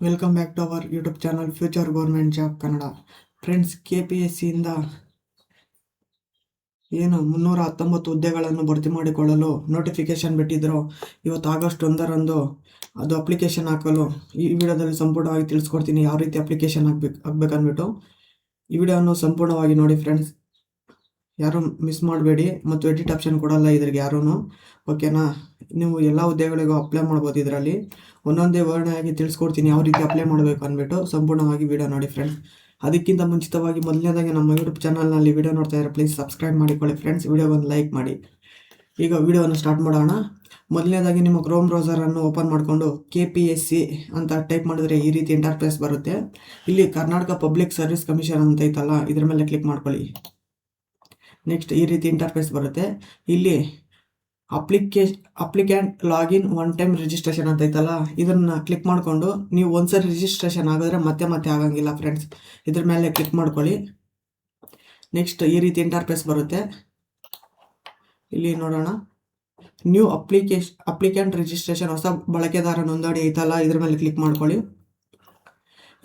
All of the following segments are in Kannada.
Welcome back to our YouTube channel future government job Kannada. Friends, KPSCಯಿಂದ ಏನು 319 ಹುದ್ದೆಗಳನ್ನು ಭರ್ತಿ ಮಾಡಿಕೊಳ್ಳಲು ನೋಟಿಫಿಕೇಶನ್ ಬಿಟ್ಟಿದ್ರು. ಇವತ್ತು ಆಗಸ್ಟ್ 1ರಂದು ಅದು ಅಪ್ಲಿಕೇಶನ್ ಹಾಕಲು ಈ ವಿಡಿಯೋದಲ್ಲಿ ಸಂಪೂರ್ಣವಾಗಿ ತಿಳಿಸ್ಕೊಡ್ತೀನಿ. ಯಾವ ರೀತಿ ಅಪ್ಲಿಕೇಶನ್ ಹಾಕ್ಬೇಕಂದ್ಬಿಟ್ಟು ಈ ವಿಡಿಯೋವನ್ನು ಸಂಪೂರ್ಣವಾಗಿ ನೋಡಿ ಫ್ರೆಂಡ್ಸ್. ಯಾರು ಮಿಸ್ ಮಾಡಬೇಡಿ. ಮತ್ತು ಎಡಿಟ್ ಆಪ್ಷನ್ ಕೊಡಲ್ಲ ಇದ್ರಿಗೆ ಯಾರೂ, ಓಕೆನಾ? ನೀವು ಎಲ್ಲ ಹುದ್ದೆಗಳಿಗೂ ಅಪ್ಲೈ ಮಾಡ್ಬೋದು. ಇದರಲ್ಲಿ ಒಂದೊಂದೇ ವರ್ಣವಾಗಿ ತಿಳಿಸ್ಕೊಡ್ತೀನಿ ಯಾವ ರೀತಿ ಅಪ್ಲೈ ಮಾಡಬೇಕು ಅಂದ್ಬಿಟ್ಟು. ಸಂಪೂರ್ಣವಾಗಿ ವಿಡಿಯೋ ನೋಡಿ ಫ್ರೆಂಡ್ಸ್. ಅದಕ್ಕಿಂತ ಮುಂಚಿತವಾಗಿ ಮೊದಲನೇದಾಗಿ ನಮ್ಮ ಯೂಟ್ಯೂಬ್ ಚಾನಲ್ನಲ್ಲಿ ವಿಡಿಯೋ ನೋಡ್ತಾ ಇದ್ದಾರೆ, ಪ್ಲೀಸ್ ಸಬ್ಸ್ಕ್ರೈಬ್ ಮಾಡಿಕೊಳ್ಳಿ ಫ್ರೆಂಡ್ಸ್. ವಿಡಿಯೋವನ್ನು ಲೈಕ್ ಮಾಡಿ. ಈಗ ವಿಡಿಯೋವನ್ನು ಸ್ಟಾರ್ಟ್ ಮಾಡೋಣ. ಮೊದಲನೇದಾಗಿ ನಿಮ್ಮ ಕ್ರೋಮ್ ಬ್ರೌಸರನ್ನು ಓಪನ್ ಮಾಡಿಕೊಂಡು KPSC ಅಂತ ಟೈಪ್ ಮಾಡಿದ್ರೆ ಈ ರೀತಿ ಇಂಟರ್ಫೇಸ್ ಬರುತ್ತೆ. ಇಲ್ಲಿ ಕರ್ನಾಟಕ ಪಬ್ಲಿಕ್ ಸರ್ವಿಸ್ ಕಮಿಷನ್ ಅಂತ ಐತಲ್ಲ, ಇದ್ರ ಮೇಲೆ ಕ್ಲಿಕ್ ಮಾಡ್ಕೊಳ್ಳಿ. ನೆಕ್ಸ್ಟ್ ಈ ರೀತಿ ಇಂಟರ್ಫೇಸ್ ಬರುತ್ತೆ. ಇಲ್ಲಿ applicant login one time registration ಅಂತ ಐತಲ್ಲ, ಇದನ್ನ ಕ್ಲಿಕ್ ಮಾಡಿಕೊಂಡು ನೀವು ಒಂದ್ಸರಿ ರಿಜಿಸ್ಟ್ರೇಷನ್ ಆಗಿದ್ರೆ ಮತ್ತೆ ಆಗಂಗಿಲ್ಲ ಫ್ರೆಂಡ್ಸ್. ಇದ್ರ ಮೇಲೆ ಕ್ಲಿಕ್ ಮಾಡ್ಕೊಳ್ಳಿ. ನೆಕ್ಸ್ಟ್ ಈ ರೀತಿ ಇಂಟರ್ಫೇಸ್ ಬರುತ್ತೆ. ಇಲ್ಲಿ ನೋಡೋಣ, ನ್ಯೂ ಅಪ್ಲಿಕ್ಯಾಂಟ್ ರಿಜಿಸ್ಟ್ರೇಷನ್, ಹೊಸ ಬಳಕೆದಾರ ನೋಂದಣಿ ಐತಲ್ಲ, ಇದ್ರ ಮೇಲೆ ಕ್ಲಿಕ್ ಮಾಡ್ಕೊಳ್ಳಿ.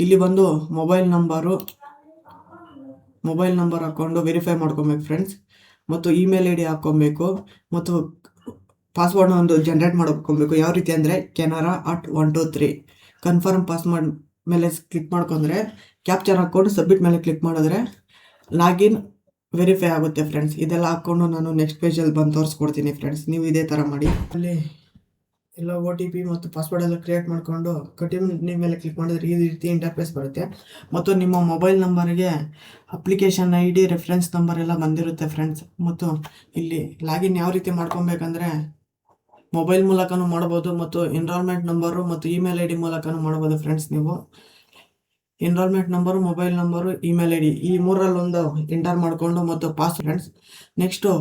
ಇಲ್ಲಿ ಬಂದು ಮೊಬೈಲ್ ನಂಬರ್ ಹಾಕ್ಕೊಂಡು ವೆರಿಫೈ ಮಾಡ್ಕೊಬೇಕು ಫ್ರೆಂಡ್ಸ್. ಮತ್ತು ಇಮೇಲ್ ID ಹಾಕ್ಕೊಬೇಕು. ಮತ್ತು ಪಾಸ್ವರ್ಡ್ನ ಒಂದು ಜನರೇಟ್ ಮಾಡ್ಕೊಬೇಕು. ಯಾವ ರೀತಿ ಅಂದರೆ canara@123 ಕನ್ಫರ್ಮ್ ಪಾಸ್ವರ್ಡ್ ಮೇಲೆ ಕ್ಲಿಕ್ ಮಾಡ್ಕೊಂಡ್ರೆ ಕ್ಯಾಪ್ಚರ್ ಹಾಕ್ಕೊಂಡು ಸಬ್ಮಿಟ್ ಮೇಲೆ ಕ್ಲಿಕ್ ಮಾಡಿದ್ರೆ ಲಾಗಿನ್ ವೆರಿಫೈ ಆಗುತ್ತೆ ಫ್ರೆಂಡ್ಸ್. ಇದೆಲ್ಲ ಹಾಕ್ಕೊಂಡು ನಾನು ನೆಕ್ಸ್ಟ್ ಪೇಜಲ್ಲಿ ಬಂದು ತೋರಿಸ್ಕೊಡ್ತೀನಿ ಫ್ರೆಂಡ್ಸ್. ನೀವು ಇದೇ ಥರ ಮಾಡಿ. ಅಲ್ಲಿ ಎಲ್ಲ OTP ಮತ್ತು ಪಾಸ್ವರ್ಡ್ ಎಲ್ಲ ಕ್ರಿಯೇಟ್ ಮಾಡಿಕೊಂಡು ಕಂಟಿನ್ಯೂ ಮೇಲೆ ಕ್ಲಿಕ್ ಮಾಡಿದ್ರೆ ಈ ರೀತಿ ಇಂಟರ್ಫೇಸ್ ಬರುತ್ತೆ. ಮತ್ತು ನಿಮ್ಮ ಮೊಬೈಲ್ ನಂಬರ್ಗೆ ಅಪ್ಲಿಕೇಶನ್ ID, ರೆಫರೆನ್ಸ್ ನಂಬರ್ ಎಲ್ಲ ಬಂದಿರುತ್ತೆ ಫ್ರೆಂಡ್ಸ್. ಮತ್ತು ಇಲ್ಲಿ ಲಾಗಿನ್ ಯಾವ ರೀತಿ ಮಾಡ್ಕೊಬೇಕಂದ್ರೆ ಮೊಬೈಲ್ ಮೂಲಕನೂ ಮಾಡ್ಬೋದು, ಮತ್ತು ಎನ್ರೋಲ್ಮೆಂಟ್ ನಂಬರು ಮತ್ತು ಇಮೇಲ್ ID ಮೂಲಕನೂ ಮಾಡ್ಬೋದು ಫ್ರೆಂಡ್ಸ್. ನೀವು enrollment number, mobile number, email ID ಈ ಮೂರಲ್ಲೊಂದು ಎಂಟರ್ ಮಾಡಿಕೊಂಡು ಮತ್ತು pass friends. Next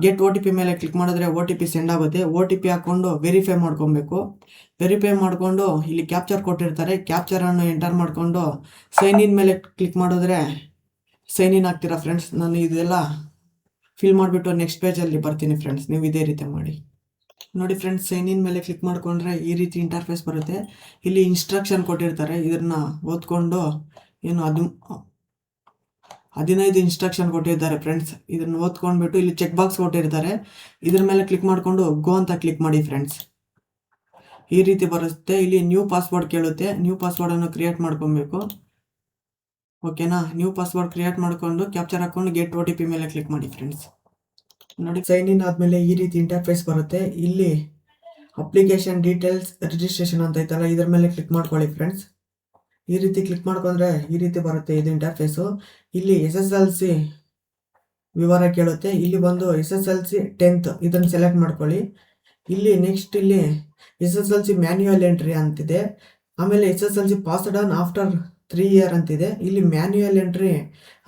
get OTP ಮೇಲೆ ಕ್ಲಿಕ್ ಮಾಡಿದ್ರೆ OTP ಸೆಂಡ್ ಆಗುತ್ತೆ. OTP ಹಾಕ್ಕೊಂಡು ವೆರಿಫೈ ಮಾಡ್ಕೊಬೇಕು. ವೆರಿಫೈ ಮಾಡಿಕೊಂಡು ಇಲ್ಲಿ ಕ್ಯಾಪ್ಚರ್ ಕೊಟ್ಟಿರ್ತಾರೆ, ಕ್ಯಾಪ್ಚರನ್ನು ಎಂಟರ್ ಮಾಡಿಕೊಂಡು ಸೈನ್ ಇನ್ ಮೇಲೆ ಕ್ಲಿಕ್ ಮಾಡಿದ್ರೆ ಸೈನ್ ಇನ್ ಆಗ್ತೀರಾ ಫ್ರೆಂಡ್ಸ್. ನಾನು ಇದೆಲ್ಲ ಫಿಲ್ ಮಾಡಿಬಿಟ್ಟು ನೆಕ್ಸ್ಟ್ ಪೇಜಲ್ಲಿ ಬರ್ತೀನಿ ಫ್ರೆಂಡ್ಸ್. ನೀವು ಇದೇ ರೀತಿ ಮಾಡಿ. ನೋಡಿ ಫ್ರೆಂಡ್ಸ್, ಸೈನ್ ಇನ್ ಮೇಲೆ ಕ್ಲಿಕ್ ಮಾಡಿಕೊಂಡ್ರೆ ಈ ರೀತಿ ಇಂಟರ್ಫೇಸ್ ಬರುತ್ತೆ. ಇಲ್ಲಿ ಇನ್ಸ್ಟ್ರಕ್ಷನ್ ಕೊಟ್ಟಿರ್ತಾರೆ, ಇದನ್ನ ಓದ್ಕೊಂಡು ಏನು 15 ಇನ್ಸ್ಟ್ರಕ್ಷನ್ ಕೊಟ್ಟಿರ್ತಾರೆ ಫ್ರೆಂಡ್ಸ್. ಇದನ್ನು ಓದ್ಕೊಂಡ್ಬಿಟ್ಟು ಇಲ್ಲಿ ಚೆಕ್ ಬಾಕ್ಸ್ ಕೊಟ್ಟಿರ್ತಾರೆ, ಇದ್ರ ಮೇಲೆ ಕ್ಲಿಕ್ ಮಾಡಿಕೊಂಡು ಗೋ ಅಂತ ಕ್ಲಿಕ್ ಮಾಡಿ ಫ್ರೆಂಡ್ಸ್. ಈ ರೀತಿ ಬರುತ್ತೆ. ಇಲ್ಲಿ ನ್ಯೂ ಪಾಸ್ವರ್ಡ್ ಕೇಳುತ್ತೆ. ನ್ಯೂ ಪಾಸ್ವರ್ಡನ್ನು ಕ್ರಿಯೇಟ್ ಮಾಡ್ಕೊಬೇಕು, ಓಕೆನಾ? ನ್ಯೂ ಪಾಸ್ವರ್ಡ್ ಕ್ರಿಯೇಟ್ ಮಾಡಿಕೊಂಡು ಕ್ಯಾಪ್ಚರ್ ಹಾಕ್ಕೊಂಡು ಗೆಟ್ OTP ಮೇಲೆ ಕ್ಲಿಕ್ ಮಾಡಿ ಫ್ರೆಂಡ್ಸ್. ನೋಡಿ, ಸೈನ್ ಇನ್ ಆದಮೇಲೆ ಈ ರೀತಿ ಇಂಟರ್ಫೇಸ್ ಬರುತ್ತೆ. ಇಲ್ಲಿ ಅಪ್ಲಿಕೇಶನ್ ಡೀಟೇಲ್ಸ್ ರಿಜಿಸ್ಟ್ರೇಷನ್ ಅಂತ ಐತಲ್ಲ, ಇದ್ರ ಮೇಲೆ ಕ್ಲಿಕ್ ಮಾಡ್ಕೊಳ್ಳಿ ಫ್ರೆಂಡ್ಸ್. ಈ ರೀತಿ ಕ್ಲಿಕ್ ಮಾಡ್ಕೊಂಡ್ರೆ ಈ ರೀತಿ ಬರುತ್ತೆ ಇದು ಇಂಟರ್ಫೇಸು. ಇಲ್ಲಿ SSLC ವಿವರ ಕೇಳುತ್ತೆ. ಇಲ್ಲಿ ಬಂದು SSLC 10th ಇದನ್ನು ಸೆಲೆಕ್ಟ್ ಮಾಡ್ಕೊಳ್ಳಿ. ಇಲ್ಲಿ ನೆಕ್ಸ್ಟ್ ಇಲ್ಲಿ SSLC ಮ್ಯಾನ್ಯುಯಲ್ ಎಂಟ್ರಿ ಅಂತಿದೆ. ಆಮೇಲೆ SSLC passed on after 3 year ಅಂತಿದೆ. ಇಲ್ಲಿ ಮ್ಯಾನ್ಯುಯಲ್ ಎಂಟ್ರಿ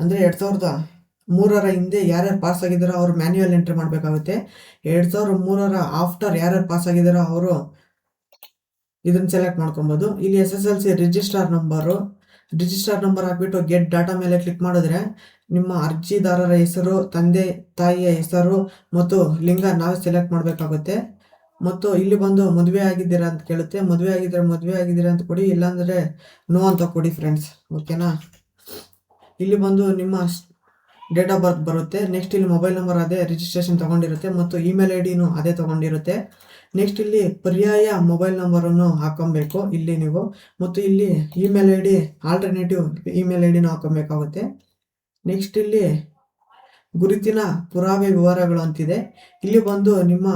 ಅಂದರೆ 2003ರ ಹಿಂದೆ ಯಾರ್ಯಾರು ಪಾಸ್ ಆಗಿದ್ದಾರೋ ಅವರು ಮ್ಯಾನ್ಯುಯಲ್ ಎಂಟ್ರಿ ಮಾಡಬೇಕಾಗುತ್ತೆ. 2003ರ ಆಫ್ಟರ್ ಯಾರ್ಯಾರು ಪಾಸ್ ಆಗಿದ್ದಾರೋ ಅವರು ಇದನ್ನು ಸೆಲೆಕ್ಟ್ ಮಾಡ್ಕೊಬೋದು. ಇಲ್ಲಿ SSLC ರಿಜಿಸ್ಟರ್ ನಂಬರ್ ಹಾಕ್ಬಿಟ್ಟು ಗೆಟ್ ಡಾಟಾ ಮೇಲೆ ಕ್ಲಿಕ್ ಮಾಡಿದ್ರೆ ನಿಮ್ಮ ಅರ್ಜಿದಾರರ ಹೆಸರು, ತಂದೆ ತಾಯಿಯ ಹೆಸರು ಮತ್ತು ಲಿಂಗ ನಾವೇ ಸೆಲೆಕ್ಟ್ ಮಾಡಬೇಕಾಗುತ್ತೆ. ಮತ್ತು ಇಲ್ಲಿ ಬಂದು ಮದುವೆ ಆಗಿದ್ದೀರಾ ಅಂತ ಕೇಳುತ್ತೆ. ಮದುವೆ ಆಗಿದ್ದೀರಾ ಅಂತ ಕೊಡಿ, ಇಲ್ಲಾಂದರೆ ನೋ ಅಂತ ಕೊಡಿ ಫ್ರೆಂಡ್ಸ್, ಓಕೆನಾ? ಇಲ್ಲಿ ಬಂದು ನಿಮ್ಮ ಡೇಟ್ ಆಫ್ ಬರ್ತ್ ಬರುತ್ತೆ. ನೆಕ್ಸ್ಟ್ ಇಲ್ಲಿ ಮೊಬೈಲ್ ನಂಬರ್ ಅದೇ ರಿಜಿಸ್ಟ್ರೇಷನ್ ತೊಗೊಂಡಿರುತ್ತೆ ಮತ್ತು ಇಮೇಲ್ IDನೂ ಅದೇ ತೊಗೊಂಡಿರುತ್ತೆ. ನೆಕ್ಸ್ಟ್ ಇಲ್ಲಿ ಪರ್ಯಾಯ ಮೊಬೈಲ್ ನಂಬರನ್ನು ಹಾಕೊಬೇಕು ಇಲ್ಲಿ ನೀವು. ಮತ್ತು ಇಲ್ಲಿ ಇಮೇಲ್ ID ಆಲ್ಟರ್ನೇಟಿವ್ ಇಮೇಲ್ IDನೂ ಹಾಕೊಬೇಕಾಗುತ್ತೆ. ನೆಕ್ಸ್ಟ್ ಇಲ್ಲಿ ಗುರುತಿನ ಪುರಾವೆ ವಿವರಗಳು ಅಂತಿದೆ. ಇಲ್ಲಿ ಬಂದು ನಿಮ್ಮ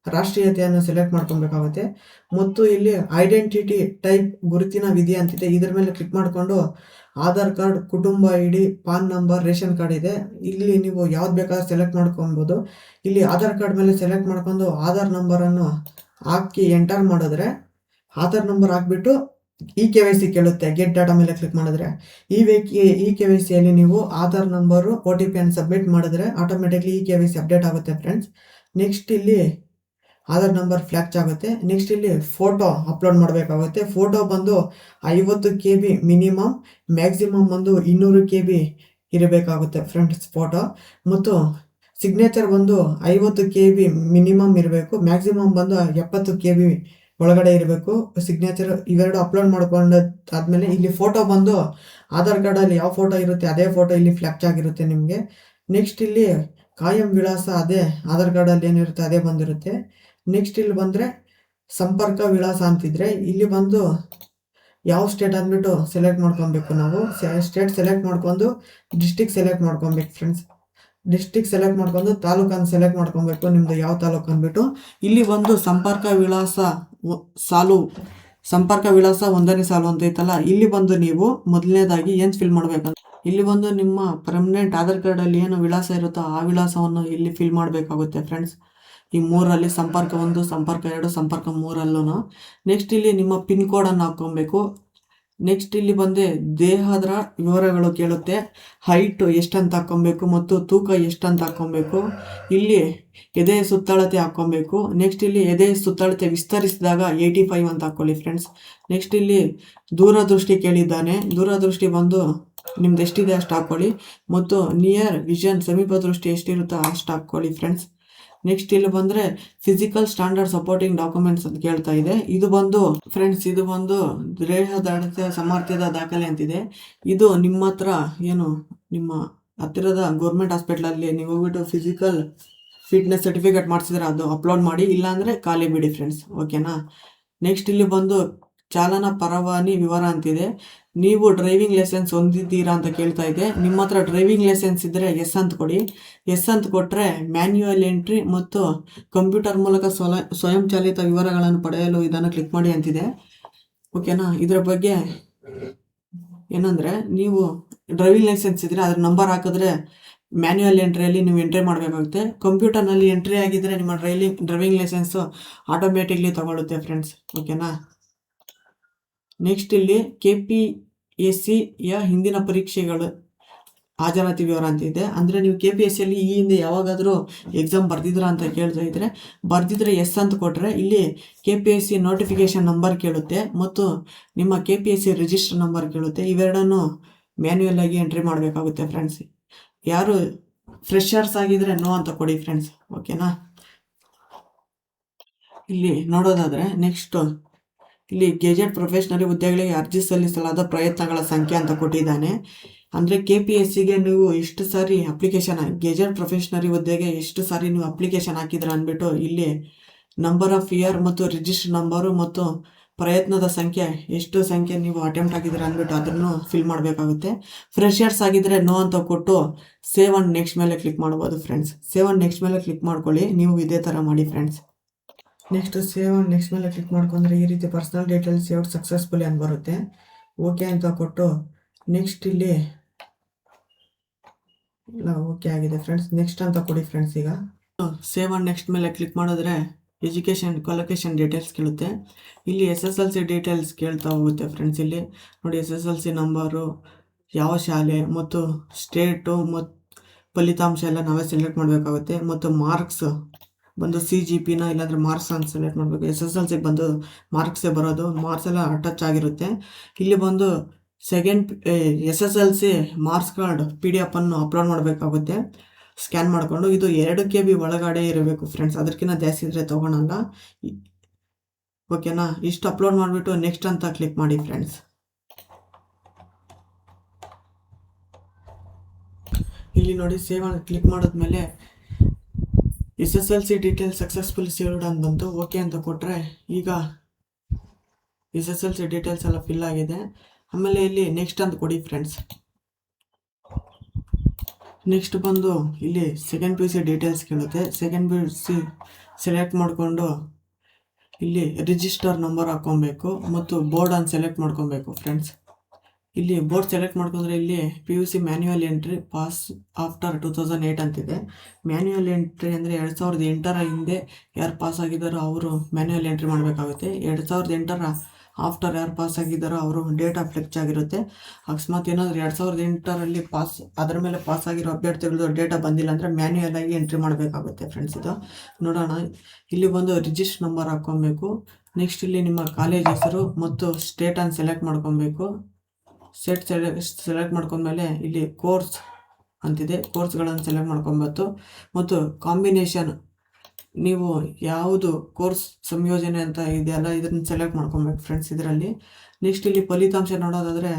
ರಾಷ್ಟ್ರೀಯತೆಯನ್ನು ಸೆಲೆಕ್ಟ್ ಮಾಡ್ಕೊಬೇಕಾಗುತ್ತೆ. ಮತ್ತು ಇಲ್ಲಿ ಐಡೆಂಟಿಟಿ ಟೈಪ್ ಗುರುತಿನ ವಿಧಿ ಅಂತಿದೆ. ಇದ್ರ ಮೇಲೆ ಕ್ಲಿಕ್ ಮಾಡಿಕೊಂಡು ಆಧಾರ್ ಕಾರ್ಡ್, ಕುಟುಂಬ ID, PAN number, ration card ಇದೆ. ಇಲ್ಲಿ ನೀವು ಯಾವ್ದು ಬೇಕಾದ್ರೂ ಸೆಲೆಕ್ಟ್ ಮಾಡ್ಕೊಬೋದು. ಇಲ್ಲಿ ಆಧಾರ್ ಕಾರ್ಡ್ ಮೇಲೆ ಸೆಲೆಕ್ಟ್ ಮಾಡ್ಕೊಂಡು ಆಧಾರ್ ನಂಬರನ್ನು ಹಾಕಿ ಎಂಟರ್ ಮಾಡಿದ್ರೆ ಆಧಾರ್ ನಂಬರ್ ಹಾಕ್ಬಿಟ್ಟು KYC ಕೇಳುತ್ತೆ. ಗೆಟ್ ಡಾಟಾ ಮೇಲೆ ಕ್ಲಿಕ್ ಮಾಡಿದ್ರೆ KYCಯಲ್ಲಿ ನೀವು ಆಧಾರ್ ನಂಬರು OTP ಅನ್ನು ಸಬ್ಮಿಟ್ ಮಾಡಿದ್ರೆ ಆಟೋಮೆಟಿಕ್ಲಿ KYC ಅಪ್ಡೇಟ್ ಆಗುತ್ತೆ ಫ್ರೆಂಡ್ಸ್. ನೆಕ್ಸ್ಟ್ ಇಲ್ಲಿ ಆಧಾರ್ ನಂಬರ್ ಫ್ಲ್ಯಾಕ್ಚ್ ಆಗುತ್ತೆ. ನೆಕ್ಸ್ಟ್ ಇಲ್ಲಿ ಫೋಟೋ ಅಪ್ಲೋಡ್ ಮಾಡಬೇಕಾಗುತ್ತೆ. ಫೋಟೋ ಬಂದು 50 KB ಮಿನಿಮಮ್, ಮ್ಯಾಕ್ಸಿಮಮ್ ಬಂದು 200 KB ಇರಬೇಕಾಗುತ್ತೆ ಫ್ರೆಂಡ್ಸ್ ಫೋಟೋ. ಮತ್ತು ಸಿಗ್ನೇಚರ್ ಬಂದು 50 KB ಮಿನಿಮಮ್ ಇರಬೇಕು, ಮ್ಯಾಕ್ಸಿಮಮ್ ಬಂದು 70 KB ಒಳಗಡೆ ಇರಬೇಕು ಸಿಗ್ನೇಚರ್. ಇವೆರಡು ಅಪ್ಲೋಡ್ ಮಾಡ್ಕೊಂಡಾದ್ಮೇಲೆ ಇಲ್ಲಿ ಫೋಟೋ ಬಂದು ಆಧಾರ್ ಕಾರ್ಡಲ್ಲಿ ಯಾವ ಫೋಟೋ ಇರುತ್ತೆ ಅದೇ ಫೋಟೋ ಇಲ್ಲಿ ಫ್ಲ್ಯಾಕ್ಚ್ ಆಗಿರುತ್ತೆ ನಿಮಗೆ. ನೆಕ್ಸ್ಟ್ ಇಲ್ಲಿ ಕಾಯಂ ವಿಳಾಸ ಅದೇ ಆಧಾರ್ ಕಾರ್ಡಲ್ಲಿ ಏನಿರುತ್ತೆ ಅದೇ ಬಂದಿರುತ್ತೆ. ನೆಕ್ಸ್ಟ್ ಇಲ್ಲಿ ಬಂದರೆ ಸಂಪರ್ಕ ವಿಳಾಸ ಅಂತಿದ್ರೆ ಇಲ್ಲಿ ಬಂದು ಯಾವ ಸ್ಟೇಟ್ ಅಂದ್ಬಿಟ್ಟು ಸೆಲೆಕ್ಟ್ ಮಾಡ್ಕೊಬೇಕು. ನಾವು ಸ್ಟೇಟ್ ಸೆಲೆಕ್ಟ್ ಮಾಡ್ಕೊಂಡು ಡಿಸ್ಟಿಕ್ ಸೆಲೆಕ್ಟ್ ಮಾಡ್ಕೊಬೇಕು ಫ್ರೆಂಡ್ಸ್. ಡಿಸ್ಟಿಕ್ ಸೆಲೆಕ್ಟ್ ಮಾಡ್ಕೊಂಡು ತಾಲೂಕನ್ನು ಸೆಲೆಕ್ಟ್ ಮಾಡ್ಕೊಬೇಕು ನಿಮ್ಮದು ಯಾವ ತಾಲೂಕು ಅಂದ್ಬಿಟ್ಟು. ಇಲ್ಲಿ ಒಂದು ಸಂಪರ್ಕ ವಿಳಾಸ ಸಾಲು, ಸಂಪರ್ಕ ವಿಳಾಸ 1ನೇ ಸಾಲು ಅಂತ ಐತಲ್ಲ, ಇಲ್ಲಿ ಬಂದು ನೀವು ಮೊದಲನೇದಾಗಿ ಏನು ಫಿಲ್ ಮಾಡಬೇಕಂದ್ರೆ ಇಲ್ಲಿ ಬಂದು ನಿಮ್ಮ ಪರ್ಮನೆಂಟ್ ಆಧಾರ್ ಕಾರ್ಡಲ್ಲಿ ಏನು ವಿಳಾಸ ಇರುತ್ತೋ ಆ ವಿಳಾಸವನ್ನು ಇಲ್ಲಿ ಫಿಲ್ ಮಾಡಬೇಕಾಗುತ್ತೆ ಫ್ರೆಂಡ್ಸ್. ಈ 3ರಲ್ಲಿ ಸಂಪರ್ಕ 1, ಸಂಪರ್ಕ 2, ಸಂಪರ್ಕ 3ರಲ್ಲೂ. ನೆಕ್ಸ್ಟ್ ಇಲ್ಲಿ ನಿಮ್ಮ ಪಿನ್ ಕೋಡನ್ನು ಹಾಕ್ಕೊಬೇಕು. ನೆಕ್ಸ್ಟ್ ಇಲ್ಲಿ ಬಂದೆ ದೇಹದ ವಿವರಗಳು ಕೇಳುತ್ತೆ. ಹೈಟ್ ಎಷ್ಟಂತ ಹಾಕ್ಕೊಬೇಕು ಮತ್ತು ತೂಕ ಎಷ್ಟಂತ ಹಾಕ್ಕೊಬೇಕು. ಇಲ್ಲಿ ಎದೆ ಸುತ್ತಳತೆ ಹಾಕ್ಕೊಬೇಕು. ನೆಕ್ಸ್ಟ್ ಇಲ್ಲಿ ಎದೆ ಸುತ್ತಳತೆ ವಿಸ್ತರಿಸಿದಾಗ 85 ಅಂತ ಹಾಕ್ಕೊಳ್ಳಿ ಫ್ರೆಂಡ್ಸ್. ನೆಕ್ಸ್ಟ್ ಇಲ್ಲಿ ದೂರದೃಷ್ಟಿ ಕೇಳಿದ್ದಾನೆ. ದೂರದೃಷ್ಟಿ ಬಂದು ನಿಮ್ದು ಎಷ್ಟಿದೆ ಅಷ್ಟು ಹಾಕ್ಕೊಳ್ಳಿ ಮತ್ತು ನಿಯರ್ ವಿಷನ್ ಸಮೀಪ ದೃಷ್ಟಿ ಎಷ್ಟಿರುತ್ತೋ ಅಷ್ಟು ಹಾಕ್ಕೊಳ್ಳಿ ಫ್ರೆಂಡ್ಸ್. ನೆಕ್ಸ್ಟ್ ಇಲ್ಲಿ ಬಂದರೆ ಫಿಸಿಕಲ್ ಸ್ಟ್ಯಾಂಡರ್ಡ್ ಸಪೋರ್ಟಿಂಗ್ ಡಾಕ್ಯುಮೆಂಟ್ಸ್ ಅಂತ ಕೇಳ್ತಾ ಇದೆ. ಇದು ಬಂದು ಫ್ರೆಂಡ್ಸ್ ಇದು ಬಂದು ದೇಹದಾಢ್ಯತೆ ಸಾಮರ್ಥ್ಯದ ದಾಖಲೆ ಅಂತಿದೆ. ಇದು ನಿಮ್ಮ ಹತ್ರ ಏನು ನಿಮ್ಮ ಹತ್ತಿರದ ಗೌರ್ಮೆಂಟ್ ಹಾಸ್ಪಿಟ್ಲಲ್ಲಿ ನೀವು ಹೋಗ್ಬಿಟ್ಟು ಫಿಸಿಕಲ್ ಫಿಟ್ನೆಸ್ ಸರ್ಟಿಫಿಕೇಟ್ ಮಾಡಿಸಿದ್ರೆ ಅದು ಅಪ್ಲೋಡ್ ಮಾಡಿ, ಇಲ್ಲಾಂದರೆ ಖಾಲಿ ಬಿಡಿ ಫ್ರೆಂಡ್ಸ್, ಓಕೆನಾ. ನೆಕ್ಸ್ಟ್ ಇಲ್ಲಿ ಬಂದು ಚಾಲನಾ ಪರವಾನಿ ವಿವರ ಅಂತಿದೆ. ನೀವು ಡ್ರೈವಿಂಗ್ ಲೈಸೆನ್ಸ್ ಹೊಂದಿದ್ದೀರಾ ಅಂತ ಕೇಳ್ತಾ ಇದೆ. ನಿಮ್ಮ ಹತ್ರ ಡ್ರೈವಿಂಗ್ ಲೈಸೆನ್ಸ್ ಇದ್ದರೆ ಎಸ್ ಅಂತ ಕೊಡಿ. ಎಸ್ ಅಂತ ಕೊಟ್ಟರೆ ಮ್ಯಾನ್ಯುಯಲ್ ಎಂಟ್ರಿ ಮತ್ತು ಕಂಪ್ಯೂಟರ್ ಮೂಲಕ ಸ್ವಯಂಚಾಲಿತ ವಿವರಗಳನ್ನು ಪಡೆಯಲು ಇದನ್ನು ಕ್ಲಿಕ್ ಮಾಡಿ ಅಂತಿದೆ, ಓಕೆನಾ. ಇದರ ಬಗ್ಗೆ ಏನಂದರೆ ನೀವು ಡ್ರೈವಿಂಗ್ ಲೈಸೆನ್ಸ್ ಇದ್ದರೆ ಅದ್ರ ನಂಬರ್ ಹಾಕಿದ್ರೆ ಮ್ಯಾನ್ಯುಯಲ್ ಎಂಟ್ರಿಯಲ್ಲಿ ನೀವು ಎಂಟ್ರಿ ಮಾಡಬೇಕಾಗುತ್ತೆ. ಕಂಪ್ಯೂಟರ್ನಲ್ಲಿ ಎಂಟ್ರಿ ಆಗಿದ್ದರೆ ನಿಮ್ಮ ಡ್ರೈವಿಂಗ್ ಲೈಸೆನ್ಸು ಆಟೋಮೆಟಿಕ್ಲಿ ತಗೊಳ್ಳುತ್ತೆ ಫ್ರೆಂಡ್ಸ್, ಓಕೆನಾ. ನೆಕ್ಸ್ಟ್ ಇಲ್ಲಿ KPSCಯ ಹಿಂದಿನ ಪರೀಕ್ಷೆಗಳು ಹಾಜರಾತಿ ವಿವರ ಅಂತಿದೆ. ಅಂದರೆ ನೀವು KPSCಯಲ್ಲಿ ಈ ಹಿಂದೆ ಯಾವಾಗಾದರೂ ಎಕ್ಸಾಮ್ ಬರ್ದಿದ್ರಾ ಅಂತ ಕೇಳ್ತಾ ಇದ್ದರೆ, ಬರ್ದಿದ್ರೆ ಎಸ್ ಅಂತ ಕೊಟ್ಟರೆ ಇಲ್ಲಿ KPSC ನೋಟಿಫಿಕೇಷನ್ ನಂಬರ್ ಕೇಳುತ್ತೆ ಮತ್ತು ನಿಮ್ಮ KPSC ರಿಜಿಸ್ಟರ್ ನಂಬರ್ ಕೇಳುತ್ತೆ. ಇವೆರಡನ್ನು ಮ್ಯಾನ್ಯುಯಲ್ ಆಗಿ ಎಂಟ್ರಿ ಮಾಡಬೇಕಾಗುತ್ತೆ ಫ್ರೆಂಡ್ಸ್. ಯಾರು ಫ್ರೆಷರ್ಸ್ ಆಗಿದ್ರೆ ನೋ ಅಂತ ಕೊಡಿ ಫ್ರೆಂಡ್ಸ್, ಓಕೆನಾ. ಇಲ್ಲಿ ನೋಡೋದಾದರೆ ನೆಕ್ಸ್ಟ್ ಇಲ್ಲಿ ಗೆಜೆಟ್ ಪ್ರೊಫೆಷನರಿ ಹುದ್ದೆಗಳಿಗೆ ಅರ್ಜಿ ಸಲ್ಲಿಸಲಾದ ಪ್ರಯತ್ನಗಳ ಸಂಖ್ಯೆ ಅಂತ ಕೊಟ್ಟಿದ್ದಾನೆ. ಅಂದರೆ KPSCಗೆ ನೀವು ಎಷ್ಟು ಸಾರಿ ಅಪ್ಲಿಕೇಶನ್ ಗೆಜೆಟ್ ಪ್ರೊಫೆಷನರಿ ಹುದ್ದೆಗೆ ಎಷ್ಟು ಸಾರಿ ನೀವು ಅಪ್ಲಿಕೇಶನ್ ಹಾಕಿದ್ರೆ ಅಂದ್ಬಿಟ್ಟು ಇಲ್ಲಿ ನಂಬರ್ ಆಫ್ ಇಯರ್ ಮತ್ತು ರಿಜಿಸ್ಟರ್ ನಂಬರು ಮತ್ತು ಪ್ರಯತ್ನದ ಸಂಖ್ಯೆ ಎಷ್ಟು ಸಂಖ್ಯೆ ನೀವು ಅಟೆಂಪ್ಟ್ ಆಗಿದ್ರೆ ಅಂದ್ಬಿಟ್ಟು ಅದನ್ನು ಫಿಲ್ ಮಾಡಬೇಕಾಗುತ್ತೆ. ಫ್ರೆಷರ್ಸ್ ಆಗಿದ್ರೆ ನೋ ಅಂತ ಕೊಟ್ಟು ಸೇವ್ ಆ್ಯಂಡ್ ನೆಕ್ಸ್ಟ್ ಮೇಲೆ ಕ್ಲಿಕ್ ಮಾಡ್ಬೋದು ಫ್ರೆಂಡ್ಸ್. ಸೇವ್ ಆ್ಯಂಡ್ ನೆಕ್ಸ್ಟ್ ಮೇಲೆ ಕ್ಲಿಕ್ ಮಾಡ್ಕೊಳ್ಳಿ, ನೀವು ಇದೇ ಥರ ಮಾಡಿ friends. Next save and next ಮೇಲೆ ಕ್ಲಿಕ್ ಮಾಡ್ಕೊಂಡ್ರೆ ಈ ರೀತಿ ಪರ್ಸನಲ್ ಡೀಟೇಲ್ಸ್ ಸೇವ್ಡ್ ಸಕ್ಸಸ್ಫುಲಿ ಅಂತ ಬರುತ್ತೆ. ಓಕೆ ಅಂತ ಕೊಟ್ಟು ನೆಕ್ಸ್ಟ್ ಇಲ್ಲಿ ಇಲ್ಲ ಓಕೆ ಆಗಿದೆ ಫ್ರೆಂಡ್ಸ್. ನೆಕ್ಸ್ಟ್ ಅಂತ ಕೊಡಿ ಫ್ರೆಂಡ್ಸ್. ಈಗ ಸೇವ್ ಆ್ಯಂಡ್ ನೆಕ್ಸ್ಟ್ ಮೇಲೆ ಕ್ಲಿಕ್ ಮಾಡಿದ್ರೆ ಎಜುಕೇಷನ್ ಕ್ವಾಲಿಫಿಕೇಷನ್ ಡೀಟೇಲ್ಸ್ ಕೇಳುತ್ತೆ. ಇಲ್ಲಿ SSLC ಡೀಟೇಲ್ಸ್ ಕೇಳ್ತಾ ಹೋಗುತ್ತೆ ಫ್ರೆಂಡ್ಸ್. ಇಲ್ಲಿ ನೋಡಿ SSLC ನಂಬರು, ಯಾವ ಶಾಲೆ ಮತ್ತು ಸ್ಟೇಟು ಮತ್ತು ಫಲಿತಾಂಶ ಎಲ್ಲ ನಾವೇ ಸೆಲೆಕ್ಟ್ ಮಾಡಬೇಕಾಗುತ್ತೆ. ಮತ್ತು ಮಾರ್ಕ್ಸ್ ಬಂದು CGPನ ಇಲ್ಲಾಂದರೆ ಮಾರ್ಕ್ಸ್ ಅಂತ ಸೆಲೆಕ್ಟ್ ಮಾಡಬೇಕು. SSLCಗೆ ಬಂದು ಮಾರ್ಕ್ಸೇ ಬರೋದು, ಮಾರ್ಕ್ಸ್ ಎಲ್ಲ ಅಟ್ಯಾಚ್ ಆಗಿರುತ್ತೆ. ಇಲ್ಲಿ ಬಂದು second SSLC marks card PDF ಅನ್ನು ಅಪ್ಲೋಡ್ ಮಾಡಬೇಕಾಗುತ್ತೆ ಸ್ಕ್ಯಾನ್ ಮಾಡಿಕೊಂಡು. ಇದು 2 KB ಒಳಗಡೆ ಇರಬೇಕು ಫ್ರೆಂಡ್ಸ್, ಅದಕ್ಕಿಂತ ಜಾಸ್ತಿ ಇದ್ದರೆ ತೊಗೊಳಲ್ಲ, ಓಕೆನಾ. ಇಷ್ಟು ಅಪ್ಲೋಡ್ ಮಾಡಿಬಿಟ್ಟು ನೆಕ್ಸ್ಟ್ ಅಂತ ಕ್ಲಿಕ್ ಮಾಡಿ ಫ್ರೆಂಡ್ಸ್. ಇಲ್ಲಿ ನೋಡಿ ಸೇವ್ ಕ್ಲಿಕ್ ಮಾಡಿದ್ಮೇಲೆ SSLC ಡೀಟೇಲ್ಸ್ ಸಕ್ಸಸ್ಫುಲ್ ಸೇವ್ಡ್ ಅಂತ ಬಂತು. ಓಕೆ ಅಂತ ಕೊಟ್ಟರೆ ಈಗ SSLC ಡೀಟೇಲ್ಸ್ ಎಲ್ಲ ಫಿಲ್ ಆಗಿದೆ. ಆಮೇಲೆ ಇಲ್ಲಿ ನೆಕ್ಸ್ಟ್ ಅಂತ ಕೊಡಿ ಫ್ರೆಂಡ್ಸ್. ನೆಕ್ಸ್ಟ್ ಬಂದು ಇಲ್ಲಿ ಸೆಕೆಂಡ್ PUC ಡೀಟೇಲ್ಸ್ ಕೇಳುತ್ತೆ. ಸೆಕೆಂಡ್ PUC ಸೆಲೆಕ್ಟ್ ಮಾಡಿಕೊಂಡು ಇಲ್ಲಿ ರಿಜಿಸ್ಟರ್ ನಂಬರ್ ಹಾಕ್ಕೊಬೇಕು ಮತ್ತು ಬೋರ್ಡನ್ನು ಸೆಲೆಕ್ಟ್ ಮಾಡ್ಕೊಬೇಕು ಫ್ರೆಂಡ್ಸ್. ಇಲ್ಲಿ ಬೋರ್ಡ್ ಸೆಲೆಕ್ಟ್ ಮಾಡ್ಕೊಂಡ್ರೆ ಇಲ್ಲಿ PUC manual entry pass after 2008 ಅಂತಿದೆ. ಮ್ಯಾನ್ಯುಯಲ್ ಎಂಟ್ರಿ ಅಂದರೆ 2008ರ ಹಿಂದೆ ಯಾರು ಪಾಸ್ ಆಗಿದ್ದಾರೋ ಅವರು ಮ್ಯಾನ್ಯುಯಲ್ ಎಂಟ್ರಿ ಮಾಡಬೇಕಾಗುತ್ತೆ. 2008ರ ಆಫ್ಟರ್ ಯಾರು ಪಾಸ್ ಆಗಿದ್ದಾರೋ ಅವರು ಡೇಟ್ ಆಫ್ ಫ್ಲೆಕ್ಚ್ ಆಗಿರುತ್ತೆ. ಅಕಸ್ಮಾತ್ ಏನಾದರೂ 2008ರಲ್ಲಿ ಅದರ ಮೇಲೆ ಪಾಸ್ ಆಗಿರೋ ಅಭ್ಯರ್ಥಿಗಳದ್ದು ಡೇಟಾ ಬಂದಿಲ್ಲ ಅಂದರೆ ಮ್ಯಾನ್ಯುಯಲ್ ಆಗಿ ಎಂಟ್ರಿ ಮಾಡಬೇಕಾಗುತ್ತೆ ಫ್ರೆಂಡ್ಸ್. ಇದು ನೋಡೋಣ. ಇಲ್ಲಿ ಬಂದು ರಿಜಿಸ್ಟರ್ ನಂಬರ್ ಹಾಕ್ಕೊಬೇಕು. ನೆಕ್ಸ್ಟ್ ಇಲ್ಲಿ ನಿಮ್ಮ ಕಾಲೇಜ್ ಹೆಸರು ಮತ್ತು ಸ್ಟೇಟನ್ನು ಸೆಲೆಕ್ಟ್ ಮಾಡ್ಕೊಬೇಕು. ಸೆಲೆಕ್ಟ್ ಮಾಡ್ಕೊಂಡ್ಮೇಲೆ ಇಲ್ಲಿ ಕೋರ್ಸ್ ಅಂತಿದೆ, ಕೋರ್ಸ್ಗಳನ್ನು ಸೆಲೆಕ್ಟ್ ಮಾಡ್ಕೊಬೇಕು ಮತ್ತು ಕಾಂಬಿನೇಷನ್ ನೀವು ಯಾವುದು ಕೋರ್ಸ್ ಸಂಯೋಜನೆ ಅಂತ ಇದೆಯಲ್ಲ ಇದನ್ನು ಸೆಲೆಕ್ಟ್ ಮಾಡ್ಕೊಬೇಕು ಫ್ರೆಂಡ್ಸ್ ಇದರಲ್ಲಿ. ನೆಕ್ಸ್ಟ್ ಇಲ್ಲಿ ಫಲಿತಾಂಶ ನೋಡೋದಾದರೆ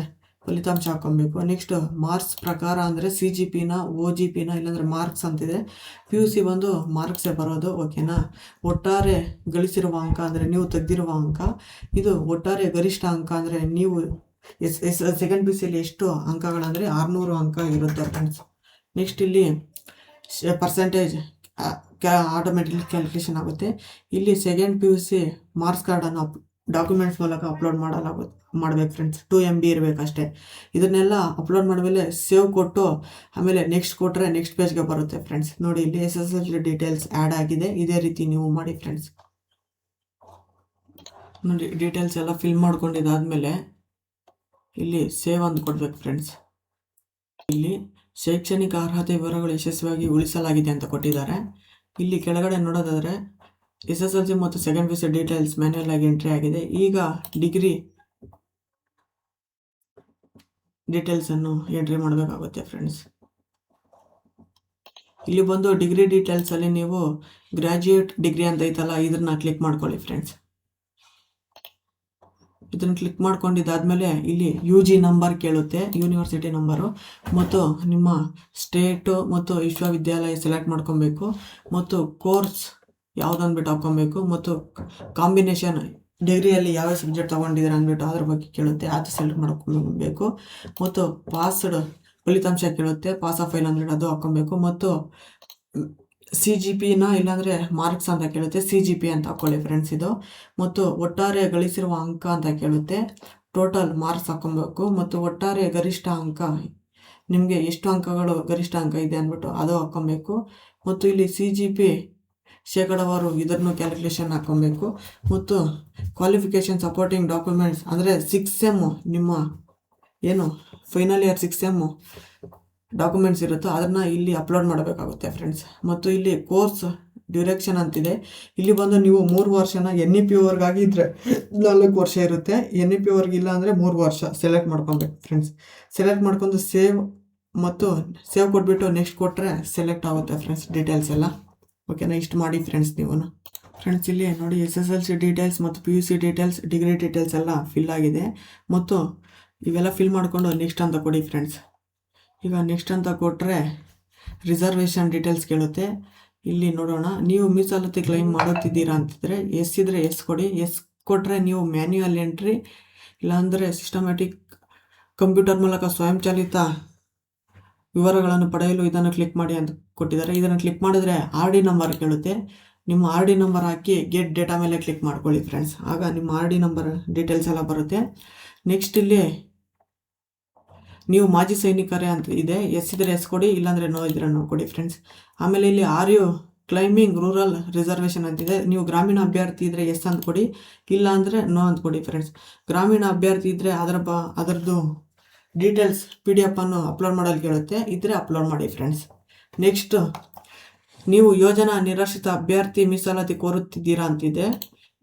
ಫಲಿತಾಂಶ ಹಾಕ್ಕೊಬೇಕು. ನೆಕ್ಸ್ಟ್ ಮಾರ್ಕ್ಸ್ ಪ್ರಕಾರ ಅಂದರೆ CGPನ OGPನ ಇಲ್ಲಾಂದರೆ ಮಾರ್ಕ್ಸ್ ಅಂತಿದೆ. PUC ಬಂದು ಮಾರ್ಕ್ಸೇ ಬರೋದು, ಓಕೆನಾ. ಒಟ್ಟಾರೆ ಗಳಿಸಿರುವ ಅಂಕ ಅಂದರೆ ನೀವು ತೆಗೆದಿರುವ ಅಂಕ, ಇದು ಒಟ್ಟಾರೆ ಗರಿಷ್ಠ ಅಂಕ ಅಂದರೆ ನೀವು ಸೆಕೆಂಡ್ PUCಯಲ್ಲಿ ಎಷ್ಟು ಅಂಕಗಳಂದರೆ 600 ಅಂಕ ಇರುತ್ತೆ ಫ್ರೆಂಡ್ಸ್. ನೆಕ್ಸ್ಟ್ ಇಲ್ಲಿ ಪರ್ಸೆಂಟೇಜ್ ಆಟೋಮೆಟಿಕ್ಲಿ ಕ್ಯಾಲ್ಕುಲೇಷನ್ ಆಗುತ್ತೆ. ಇಲ್ಲಿ ಸೆಕೆಂಡ್ PUC ಮಾರ್ಕ್ಸ್ ಕಾರ್ಡನ್ನು ಡಾಕ್ಯುಮೆಂಟ್ಸ್ ಮೂಲಕ ಅಪ್ಲೋಡ್ ಮಾಡಬೇಕು ಫ್ರೆಂಡ್ಸ್. 2 MB ಇರಬೇಕಷ್ಟೇ. ಇದನ್ನೆಲ್ಲ ಅಪ್ಲೋಡ್ ಮಾಡಿದ್ಮೇಲೆ ಸೇವ್ ಕೊಟ್ಟು ಆಮೇಲೆ ನೆಕ್ಸ್ಟ್ ಕೊಟ್ಟರೆ ನೆಕ್ಸ್ಟ್ ಪೇಜ್ಗೆ ಬರುತ್ತೆ ಫ್ರೆಂಡ್ಸ್. ನೋಡಿ ಇಲ್ಲಿ SSLC ಡೀಟೇಲ್ಸ್ ಆ್ಯಡ್ ಆಗಿದೆ. ಇದೇ ರೀತಿ ನೀವು ಮಾಡಿ ಫ್ರೆಂಡ್ಸ್. ನೋಡಿ ಡೀಟೇಲ್ಸ್ ಎಲ್ಲ ಫಿಲ್ ಮಾಡ್ಕೊಂಡಿದ್ದಾದಮೇಲೆ ಇಲ್ಲಿ ಸೇವ್ ಅಂತ ಕೊಡ್ಬೇಕು ಫ್ರೆಂಡ್ಸ್. ಇಲ್ಲಿ ಶೈಕ್ಷಣಿಕ ಅರ್ಹತೆ ವಿವರಗಳು ಯಶಸ್ವಿಯಾಗಿ ಉಳಿಸಲಾಗಿದೆ ಅಂತ ಕೊಟ್ಟಿದ್ದಾರೆ. ಇಲ್ಲಿ ಕೆಳಗಡೆ ನೋಡೋದಾದರೆ SSLC ಮತ್ತು ಸೆಕೆಂಡ್ PUC ಡೀಟೇಲ್ಸ್ ಮ್ಯಾನ್ಯಲ್ ಆಗಿ ಎಂಟ್ರಿ ಆಗಿದೆ. ಈಗ ಡಿಗ್ರಿ ಡೀಟೇಲ್ಸನ್ನು ಎಂಟ್ರಿ ಮಾಡಬೇಕಾಗುತ್ತೆ ಫ್ರೆಂಡ್ಸ್. ಇಲ್ಲಿ ಬಂದು ಡಿಗ್ರಿ ಡೀಟೇಲ್ಸಲ್ಲಿ ನೀವು ಗ್ರ್ಯಾಜುಯೇಟ್ ಡಿಗ್ರಿ ಅಂತ ಐತಲ್ಲ ಇದನ್ನ ಕ್ಲಿಕ್ ಮಾಡ್ಕೊಳ್ಳಿ ಫ್ರೆಂಡ್ಸ್. ಇದನ್ನು ಕ್ಲಿಕ್ ಮಾಡ್ಕೊಂಡಿದ್ದಾದಮೇಲೆ ಇಲ್ಲಿ UG ನಂಬರ್ ಕೇಳುತ್ತೆ, ಯೂನಿವರ್ಸಿಟಿ ನಂಬರು, ಮತ್ತು ನಿಮ್ಮ ಸ್ಟೇಟು ಮತ್ತು ವಿಶ್ವವಿದ್ಯಾಲಯ ಸೆಲೆಕ್ಟ್ ಮಾಡ್ಕೊಬೇಕು, ಮತ್ತು ಕೋರ್ಸ್ ಯಾವ್ದು ಅಂದ್ಬಿಟ್ಟು ಹಾಕ್ಕೊಬೇಕು, ಮತ್ತು ಕಾಂಬಿನೇಷನ್ ಡಿಗ್ರಿಯಲ್ಲಿ ಯಾವ ಸಬ್ಜೆಕ್ಟ್ ತೊಗೊಂಡಿದ್ದೀರ ಅಂದ್ಬಿಟ್ಟು ಅದ್ರ ಬಗ್ಗೆ ಕೇಳುತ್ತೆ, ಅದು ಸೆಲೆಕ್ಟ್ ಮಾಡ್ಕೊಬೇಕು, ಮತ್ತು ಪಾಸ್ಡ್ ಫಲಿತಾಂಶ ಕೇಳುತ್ತೆ, ಪಾಸ್ ಆಫ್ ಫೈಲ್ ಅಂದ್ಬಿಟ್ಟು ಅದು ಹಾಕ್ಕೊಬೇಕು, ಮತ್ತು CGPನ ಇಲ್ಲಾಂದರೆ ಮಾರ್ಕ್ಸ್ ಅಂತ ಕೇಳುತ್ತೆ, CGP ಅಂತ ಹಾಕ್ಕೊಳ್ಳಿ ಫ್ರೆಂಡ್ಸ್ ಇದು, ಮತ್ತು ಒಟ್ಟಾರೆ ಗಳಿಸಿರುವ ಅಂಕ ಅಂತ ಕೇಳುತ್ತೆ, ಟೋಟಲ್ ಮಾರ್ಕ್ಸ್ ಹಾಕ್ಕೊಬೇಕು, ಮತ್ತು ಒಟ್ಟಾರೆ ಗರಿಷ್ಠ ಅಂಕ ನಿಮಗೆ ಎಷ್ಟು ಅಂಕಗಳು ಗರಿಷ್ಠ ಅಂಕ ಇದೆ ಅಂದ್ಬಿಟ್ಟು ಅದು ಹಾಕ್ಕೊಬೇಕು, ಮತ್ತು ಇಲ್ಲಿ CGP ಶೇಕಡವಾರು ಇದನ್ನು ಕ್ಯಾಲ್ಕುಲೇಷನ್ ಹಾಕ್ಕೊಬೇಕು, ಮತ್ತು ಕ್ವಾಲಿಫಿಕೇಷನ್ ಸಪೋರ್ಟಿಂಗ್ ಡಾಕ್ಯುಮೆಂಟ್ಸ್ ಅಂದರೆ 6 SEM ನಿಮ್ಮ ಏನು ಫೈನಲ್ ಇಯರ್ 6 SEM ಡಾಕ್ಯುಮೆಂಟ್ಸ್ ಇರುತ್ತೋ ಅದನ್ನು ಇಲ್ಲಿ ಅಪ್ಲೋಡ್ ಮಾಡಬೇಕಾಗುತ್ತೆ ಫ್ರೆಂಡ್ಸ್. ಮತ್ತು ಇಲ್ಲಿ ಕೋರ್ಸ್ ಡ್ಯೂರೇಷನ್ ಅಂತಿದೆ. ಇಲ್ಲಿ ಬಂದು ನೀವು 3 ವರ್ಷನ NEP ವರ್ಗಾಗಿದ್ದರೆ 4 ವರ್ಷ ಇರುತ್ತೆ, NEP ವರ್ಗಿಲ್ಲ ಅಂದರೆ 3 ವರ್ಷ ಸೆಲೆಕ್ಟ್ ಮಾಡ್ಕೊಬೇಕು ಫ್ರೆಂಡ್ಸ್. ಸೆಲೆಕ್ಟ್ ಮಾಡ್ಕೊಂಡು ಸೇವ್ ಕೊಟ್ಬಿಟ್ಟು ನೆಕ್ಸ್ಟ್ ಕೊಟ್ಟರೆ ಸೆಲೆಕ್ಟ್ ಆಗುತ್ತೆ ಫ್ರೆಂಡ್ಸ್ ಡೀಟೇಲ್ಸ್ ಎಲ್ಲ, ಓಕೆನಾ. ಇಷ್ಟು ಮಾಡಿ ಫ್ರೆಂಡ್ಸ್ ನೀವು ಫ್ರೆಂಡ್ಸ್. ಇಲ್ಲಿ ನೋಡಿ SSLC ಡೀಟೇಲ್ಸ್ ಮತ್ತು PUC ಡೀಟೇಲ್ಸ್ ಡಿಗ್ರಿ ಡೀಟೇಲ್ಸ್ ಎಲ್ಲ ಫಿಲ್ ಆಗಿದೆ, ಮತ್ತು ಇವೆಲ್ಲ ಫಿಲ್ ಮಾಡಿಕೊಂಡು ನೆಕ್ಸ್ಟ್ ಅಂತ ಕೊಡಿ ಫ್ರೆಂಡ್ಸ್. ಈಗ ನೆಕ್ಸ್ಟ್ ಅಂತ ಕೊಟ್ಟರೆ ರಿಸರ್ವೇಷನ್ ಡೀಟೇಲ್ಸ್ ಕೇಳುತ್ತೆ. ಇಲ್ಲಿ ನೋಡೋಣ, ನೀವು ಮೀಸಲಾತಿ ಕ್ಲೈಮ್ ಮಾಡುತ್ತಿದ್ದೀರಾ ಅಂತಿದ್ರೆ ಎಸ್ ಇದ್ದರೆ ಎಸ್ ಕೊಡಿ. ಎಸ್ ಕೊಟ್ಟರೆ ನೀವು ಮ್ಯಾನ್ಯುಯಲ್ ಎಂಟ್ರಿ ಇಲ್ಲಾಂದರೆ ಸಿಸ್ಟಮ್ಯಾಟಿಕ್ ಕಂಪ್ಯೂಟರ್ ಮೂಲಕ ಸ್ವಯಂಚಾಲಿತ ವಿವರಗಳನ್ನು ಪಡೆಯಲು ಇದನ್ನು ಕ್ಲಿಕ್ ಮಾಡಿ ಅಂತ ಕೊಟ್ಟಿದ್ದಾರೆ. ಇದನ್ನು ಕ್ಲಿಕ್ ಮಾಡಿದ್ರೆ RD ನಂಬರ್ ಕೇಳುತ್ತೆ. ನಿಮ್ಮ RD ನಂಬರ್ ಹಾಕಿ ಗೆಟ್ ಡೇಟಾ ಮೇಲೆ ಕ್ಲಿಕ್ ಮಾಡ್ಕೊಳ್ಳಿ ಫ್ರೆಂಡ್ಸ್, ಆಗ ನಿಮ್ಮ RD ನಂಬರ್ ಡೀಟೇಲ್ಸ್ ಎಲ್ಲ ಬರುತ್ತೆ. ನೆಕ್ಸ್ಟ್ ಇಲ್ಲಿ ನೀವು ಮಾಜಿ ಸೈನಿಕರೇ ಅಂತ ಇದೆ, ಎಸ್ ಇದ್ದರೆ ಎಸ್ ಕೊಡಿ, ಇಲ್ಲಾಂದರೆ ನೋ ಇದ್ದರೆ ನೋ ಕೊಡಿ ಫ್ರೆಂಡ್ಸ್. ಆಮೇಲೆ ಇಲ್ಲಿ are you claiming rural reservation ಅಂತಿದೆ, ನೀವು ಗ್ರಾಮೀಣ ಅಭ್ಯರ್ಥಿ ಇದ್ದರೆ ಎಸ್ ಅಂತ ಕೊಡಿ, ಇಲ್ಲ ಅಂದರೆ ನೋ ಅಂತ ಕೊಡಿ ಫ್ರೆಂಡ್ಸ್. ಗ್ರಾಮೀಣ ಅಭ್ಯರ್ಥಿ ಇದ್ದರೆ ಅದರದ್ದು ಡೀಟೇಲ್ಸ್ PDF ಅನ್ನು ಅಪ್ಲೋಡ್ ಮಾಡಲು ಕೇಳುತ್ತೆ, ಇದ್ದರೆ ಅಪ್ಲೋಡ್ ಮಾಡಿ ಫ್ರೆಂಡ್ಸ್. ನೆಕ್ಸ್ಟ್ ನೀವು ಯೋಜನಾ ನಿರಾಶ್ರಿತ ಅಭ್ಯರ್ಥಿ ಮೀಸಲಾತಿ ಕೋರುತ್ತಿದ್ದೀರಾ ಅಂತಿದೆ,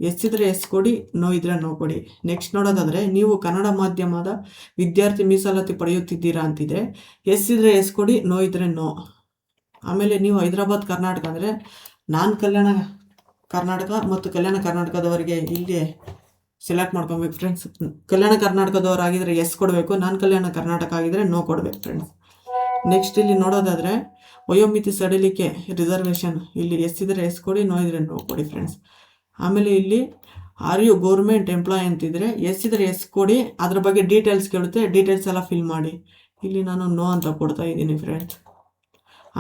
ಎಸ್ ಇದ್ದರೆ ಎಸ್ ಕೊಡಿ, ನೋ ಇದ್ದರೆ ನೋ ಕೊಡಿ. ನೆಕ್ಸ್ಟ್ ನೋಡೋದಾದರೆ ನೀವು ಕನ್ನಡ ಮಾಧ್ಯಮದ ವಿದ್ಯಾರ್ಥಿ ಮೀಸಲಾತಿ ಪಡೆಯುತ್ತಿದ್ದೀರಾ ಅಂತಿದೆ, ಎಸ್ ಇದ್ದರೆ ಎಸ್ ಕೊಡಿ, ನೋ ಇದ್ದರೆ ನೋ. ಆಮೇಲೆ ನೀವು ಹೈದರಾಬಾದ್ ಕರ್ನಾಟಕ ಅಂದರೆ ಕಲ್ಯಾಣ ಕರ್ನಾಟಕ ಮತ್ತು ಕಲ್ಯಾಣ ಕರ್ನಾಟಕದವರಿಗೆ ಇಲ್ಲಿ ಸೆಲೆಕ್ಟ್ ಮಾಡ್ಕೊಬೇಕು ಫ್ರೆಂಡ್ಸ್. ಕಲ್ಯಾಣ ಕರ್ನಾಟಕದವರಾಗಿದ್ದರೆ ಎಸ್ ಕೊಡಬೇಕು, ಕಲ್ಯಾಣ ಕರ್ನಾಟಕ ಆಗಿದ್ದರೆ ನೋ ಕೊಡಬೇಕು ಫ್ರೆಂಡ್ಸ್. ನೆಕ್ಸ್ಟ್ ಇಲ್ಲಿ ನೋಡೋದಾದರೆ ವಯೋಮಿತಿ ಸಡಿಲಿಕೆ ರಿಸರ್ವೇಷನ್, ಇಲ್ಲಿ ಎಸ್ ಇದ್ದರೆ ಎಸ್ ಕೊಡಿ, ನೋ ಇದ್ದರೆ ನೋ ಕೊಡಿ ಫ್ರೆಂಡ್ಸ್. ಆಮೇಲೆ ಇಲ್ಲಿ ಆರ್ ಯು ಗೌರ್ಮೆಂಟ್ ಎಂಪ್ಲಾಯ್ ಅಂತಿದ್ರೆ ಎಸ್ ಇದ್ದರೆ ಎಸ್ ಕೊಡಿ, ಅದ್ರ ಬಗ್ಗೆ ಡೀಟೇಲ್ಸ್ ಕೇಳುತ್ತೆ, ಡೀಟೇಲ್ಸ್ ಎಲ್ಲ ಫಿಲ್ ಮಾಡಿ. ಇಲ್ಲಿ ನಾನು ನೋ ಅಂತ ಕೊಡ್ತಾ ಇದ್ದೀನಿ ಫ್ರೆಂಡ್ಸ್.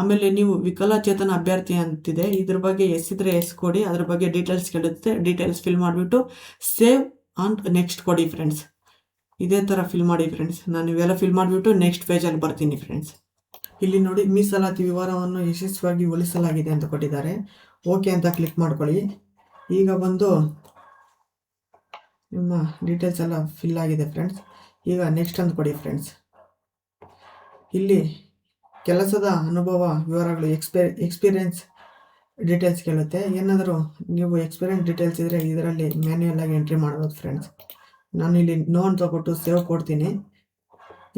ಆಮೇಲೆ ನೀವು ವಿಕಲಚೇತನ ಅಭ್ಯರ್ಥಿ ಅಂತಿದೆ, ಇದ್ರ ಬಗ್ಗೆ ಎಸ್ ಇದ್ದರೆ ಎಸ್ ಕೊಡಿ, ಅದ್ರ ಬಗ್ಗೆ ಡೀಟೇಲ್ಸ್ ಕೇಳುತ್ತೆ, ಡೀಟೇಲ್ಸ್ ಫಿಲ್ ಮಾಡಿಬಿಟ್ಟು ಸೇವ್ ಆ್ಯಂಡ್ ನೆಕ್ಸ್ಟ್ ಕೊಡಿ ಫ್ರೆಂಡ್ಸ್. ಇದೇ ಥರ ಫಿಲ್ ಮಾಡಿ ಫ್ರೆಂಡ್ಸ್. ನಾನು ಇವೆಲ್ಲ ಫಿಲ್ ಮಾಡಿಬಿಟ್ಟು ನೆಕ್ಸ್ಟ್ ಪೇಜಲ್ಲಿ ಬರ್ತೀನಿ ಫ್ರೆಂಡ್ಸ್. ಇಲ್ಲಿ ನೋಡಿ ಮೀಸಲಾತಿ ವಿವರವನ್ನು ಯಶಸ್ವಿಯಾಗಿ ಉಳಿಸಲಾಗಿದೆ ಅಂತ ಕೊಟ್ಟಿದ್ದಾರೆ, ಓಕೆ ಅಂತ ಕ್ಲಿಕ್ ಮಾಡ್ಕೊಳ್ಳಿ. ಈಗ ಬಂದು ನಿಮ್ಮ ಡೀಟೇಲ್ಸ್ ಎಲ್ಲ ಫಿಲ್ ಆಗಿದೆ ಫ್ರೆಂಡ್ಸ್. ಈಗ ನೆಕ್ಸ್ಟ್ ಅಂತ ಕೊಡಿ ಫ್ರೆಂಡ್ಸ್. ಇಲ್ಲಿ ಕೆಲಸದ ಅನುಭವ ವಿವರಗಳು ಎಕ್ಸ್ಪೀರಿಯನ್ಸ್ ಡೀಟೇಲ್ಸ್ ಕೇಳುತ್ತೆ, ಏನಾದರೂ ನೀವು ಎಕ್ಸ್ಪೀರಿಯನ್ಸ್ ಡೀಟೇಲ್ಸ್ ಇದ್ದರೆ ಇದರಲ್ಲಿ ಮ್ಯಾನ್ಯುಯಲ್ ಆಗಿ ಎಂಟ್ರಿ ಮಾಡ್ಬೋದು ಫ್ರೆಂಡ್ಸ್. ನಾನು ಇಲ್ಲಿ ನೋ ಅಂತ ಕೊಟ್ಟು ಸೇವ್ ಕೊಡ್ತೀನಿ.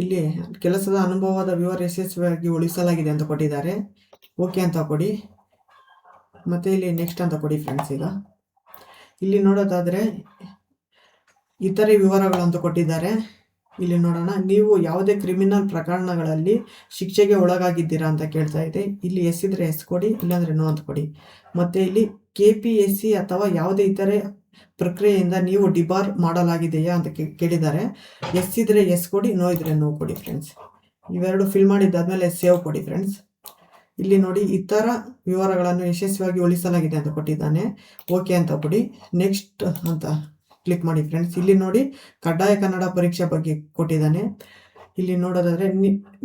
ಇಲ್ಲಿ ಕೆಲಸದ ಅನುಭವದ ವಿವರ ಯಶಸ್ವಿಯಾಗಿ ಉಳಿಸಲಾಗಿದೆ ಅಂತ ಕೊಟ್ಟಿದ್ದಾರೆ, ಓಕೆ ಅಂತ ಕೊಡಿ. ಮತ್ತು ಇಲ್ಲಿ ನೆಕ್ಸ್ಟ್ ಅಂತ ಕೊಡಿ ಫ್ರೆಂಡ್ಸ್. ಈಗ ಇಲ್ಲಿ ನೋಡೋದಾದರೆ ಇತರೆ ವಿವರಗಳು ಅಂತ ಕೊಟ್ಟಿದ್ದಾರೆ. ಇಲ್ಲಿ ನೋಡೋಣ, ನೀವು ಯಾವುದೇ ಕ್ರಿಮಿನಲ್ ಪ್ರಕರಣಗಳಲ್ಲಿ ಶಿಕ್ಷೆಗೆ ಒಳಗಾಗಿದ್ದೀರಾ ಅಂತ ಕೇಳ್ತಾ ಇದೆ. ಇಲ್ಲಿ ಎಸ್ ಇದ್ರೆ ಎಸ್ ಕೊಡಿ, ಇಲ್ಲಾಂದ್ರೆ ನೋ ಅಂತ ಕೊಡಿ. ಮತ್ತು ಇಲ್ಲಿ KPSC ಅಥವಾ ಯಾವುದೇ ಇತರೆ ಪ್ರಕ್ರಿಯೆಯಿಂದ ನೀವು ಡಿಬಾರ್ ಮಾಡಲಾಗಿದೆಯಾ ಅಂತ ಕೇಳಿದ್ದಾರೆ. ಎಸ್ ಇದ್ರೆ ಎಸ್ ಕೊಡಿ, ನೋ ಇದ್ರೆ ನೋ ಕೊಡಿ ಫ್ರೆಂಡ್ಸ್. ಇವೆರಡು ಫಿಲ್ ಮಾಡಿದ್ದಾದ್ಮೇಲೆ ಸೇವ್ ಕೊಡಿ ಫ್ರೆಂಡ್ಸ್. ಇಲ್ಲಿ ನೋಡಿ, ಇತರ ವಿವರಗಳನ್ನು ಯಶಸ್ವಿಯಾಗಿ ಉಳಿಸಲಾಗಿದೆ ಅಂತ ಕೊಟ್ಟಿದ್ದಾನೆ. ಓಕೆ ಅಂತ ಕೊಡಿ. ನೆಕ್ಸ್ಟ್ ಅಂತ ಕ್ಲಿಕ್ ಮಾಡಿ ಫ್ರೆಂಡ್ಸ್. ಇಲ್ಲಿ ನೋಡಿ, ಕಡ್ಡಾಯ ಕನ್ನಡ ಪರೀಕ್ಷೆ ಬಗ್ಗೆ ಕೊಟ್ಟಿದ್ದಾನೆ. ಇಲ್ಲಿ ನೋಡೋದಾದ್ರೆ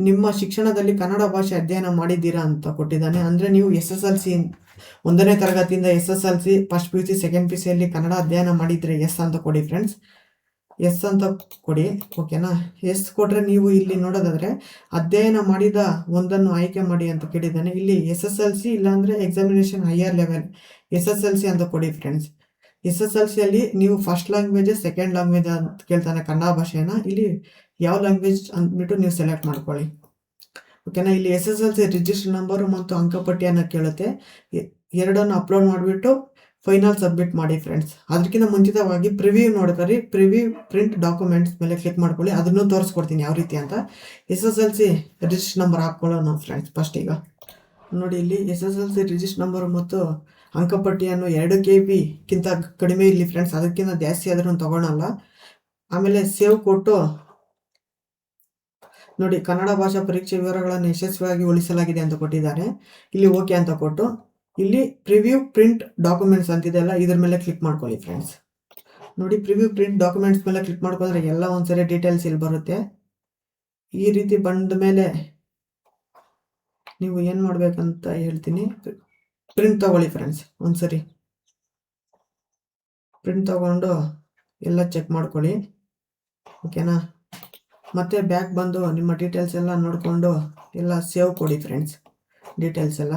ನಿಮ್ಮ ಶಿಕ್ಷಣದಲ್ಲಿ ಕನ್ನಡ ಭಾಷೆ ಅಧ್ಯಯನ ಮಾಡಿದ್ದೀರಾ ಅಂತ ಕೊಟ್ಟಿದ್ದಾನೆ. ಅಂದರೆ ನೀವು SSLC 1ನೇ ತರಗತಿಯಿಂದ SSLC ಫಸ್ಟ್ PUC ಸೆಕೆಂಡ್ PUCಯಲ್ಲಿ ಕನ್ನಡ ಅಧ್ಯಯನ ಮಾಡಿದರೆ ಎಸ್ ಅಂತ ಕೊಡಿ ಫ್ರೆಂಡ್ಸ್. ಎಸ್ ಅಂತ ಕೊಡಿ. ಓಕೆನಾ? ಎಸ್ ಕೊಟ್ರೆ ನೀವು ಇಲ್ಲಿ ನೋಡೋದಾದ್ರೆ ಅಧ್ಯಯನ ಮಾಡಿದ ಒಂದನ್ನು ಆಯ್ಕೆ ಮಾಡಿ ಅಂತ ಕೇಳಿದ್ದಾನೆ. ಇಲ್ಲಿ SSLC ಇಲ್ಲಾಂದ್ರೆ ಎಕ್ಸಾಮಿನೇಷನ್ ಹೈಯರ್ ಲೆವೆಲ್ SSLC ಅಂತ ಕೊಡಿ ಫ್ರೆಂಡ್ಸ್. SSLCಯಲ್ಲಿ ನೀವು ಫಸ್ಟ್ ಲ್ಯಾಂಗ್ವೇಜ್ ಸೆಕೆಂಡ್ ಲ್ಯಾಂಗ್ವೇಜ್ ಅಂತ ಕೇಳ್ತಾನೆ ಕನ್ನಡ ಭಾಷೆನ. ಇಲ್ಲಿ ಯಾವ ಲ್ಯಾಂಗ್ವೇಜ್ ಅಂದ್ಬಿಟ್ಟು ನೀವು ಸೆಲೆಕ್ಟ್ ಮಾಡ್ಕೊಳ್ಳಿ. ಓಕೆನಾ? ಇಲ್ಲಿ SSLC ರಿಜಿಸ್ಟರ್ ನಂಬರು ಮತ್ತು ಅಂಕಪಟ್ಟಿಯನ್ನು ಕೇಳುತ್ತೆ. ಎರಡನ್ನು ಅಪ್ಲೋಡ್ ಮಾಡಿಬಿಟ್ಟು ಫೈನಲ್ ಸಬ್ಮಿಟ್ ಮಾಡಿ ಫ್ರೆಂಡ್ಸ್. ಅದಕ್ಕಿಂತ ಮುಂಚಿತವಾಗಿ ಪ್ರಿವ್ಯೂ ನೋಡ್ಕೊರಿ. ಪ್ರಿವ್ಯೂ ಪ್ರಿಂಟ್ ಡಾಕ್ಯುಮೆಂಟ್ಸ್ ಮೇಲೆ ಕ್ಲಿಕ್ ಮಾಡ್ಕೊಳ್ಳಿ. ಅದನ್ನು ತೋರಿಸ್ಕೊಡ್ತೀನಿ ಯಾವ ರೀತಿ ಅಂತ. SSLC ರಿಜಿಸ್ಟರ್ ನಂಬರ್ ಹಾಕ್ಕೊಳ್ಳೋಣ ಫ್ರೆಂಡ್ಸ್. ಫಸ್ಟ್ ಈಗ ನೋಡಿ, ಇಲ್ಲಿ SSLC ರಿಜಿಸ್ಟರ್ ನಂಬರ್ ಮತ್ತು ಅಂಕಪಟ್ಟಿಯನ್ನು 2 KB ಕಡಿಮೆ ಇರಲಿ ಫ್ರೆಂಡ್ಸ್. ಅದಕ್ಕಿಂತ ಜಾಸ್ತಿ ಆದ್ರೂ ತಗೊಳಲ್ಲ. ಆಮೇಲೆ ಸೇವ್ ಕೊಟ್ಟು ನೋಡಿ, ಕನ್ನಡ ಭಾಷಾ ಪರೀಕ್ಷೆ ವಿವರಗಳನ್ನು ಯಶಸ್ವಿಯಾಗಿ ಉಳಿಸಲಾಗಿದೆ ಅಂತ ಕೊಟ್ಟಿದ್ದಾರೆ. ಇಲ್ಲಿ ಓಕೆ ಅಂತ ಕೊಟ್ಟು ಇಲ್ಲಿ ಪ್ರಿವ್ಯೂ ಪ್ರಿಂಟ್ ಡಾಕ್ಯುಮೆಂಟ್ಸ್ ಅಂತಿದೆಯಲ್ಲ, ಇದ್ರ ಮೇಲೆ ಕ್ಲಿಕ್ ಮಾಡ್ಕೊಳ್ಳಿ ಫ್ರೆಂಡ್ಸ್. ನೋಡಿ, ಪ್ರಿವ್ಯೂ ಪ್ರಿಂಟ್ ಡಾಕ್ಯುಮೆಂಟ್ಸ್ ಮೇಲೆ ಕ್ಲಿಕ್ ಮಾಡ್ಕೊಂಡ್ರೆ ಎಲ್ಲ ಒಂದ್ಸರಿ ಡೀಟೇಲ್ಸ್ ಇಲ್ಲಿ ಬರುತ್ತೆ. ಈ ರೀತಿ ಬಂದ ಮೇಲೆ ನೀವು ಏನು ಮಾಡ್ಬೇಕಂತ ಹೇಳ್ತೀನಿ. ಪ್ರಿಂಟ್ ತಗೊಳ್ಳಿ ಫ್ರೆಂಡ್ಸ್. ಒಂದ್ಸರಿ ಪ್ರಿಂಟ್ ತಗೊಂಡು ಎಲ್ಲ ಚೆಕ್ ಮಾಡ್ಕೊಳ್ಳಿ. ಓಕೆನಾ? ಮತ್ತೆ ಬ್ಯಾಕ್ ಬಂದು ನಿಮ್ಮ ಡೀಟೇಲ್ಸ್ ಎಲ್ಲ ನೋಡಿಕೊಂಡು ಎಲ್ಲ ಸೇವ್ ಕೊಡಿ ಫ್ರೆಂಡ್ಸ್. ಡೀಟೇಲ್ಸ್ ಎಲ್ಲ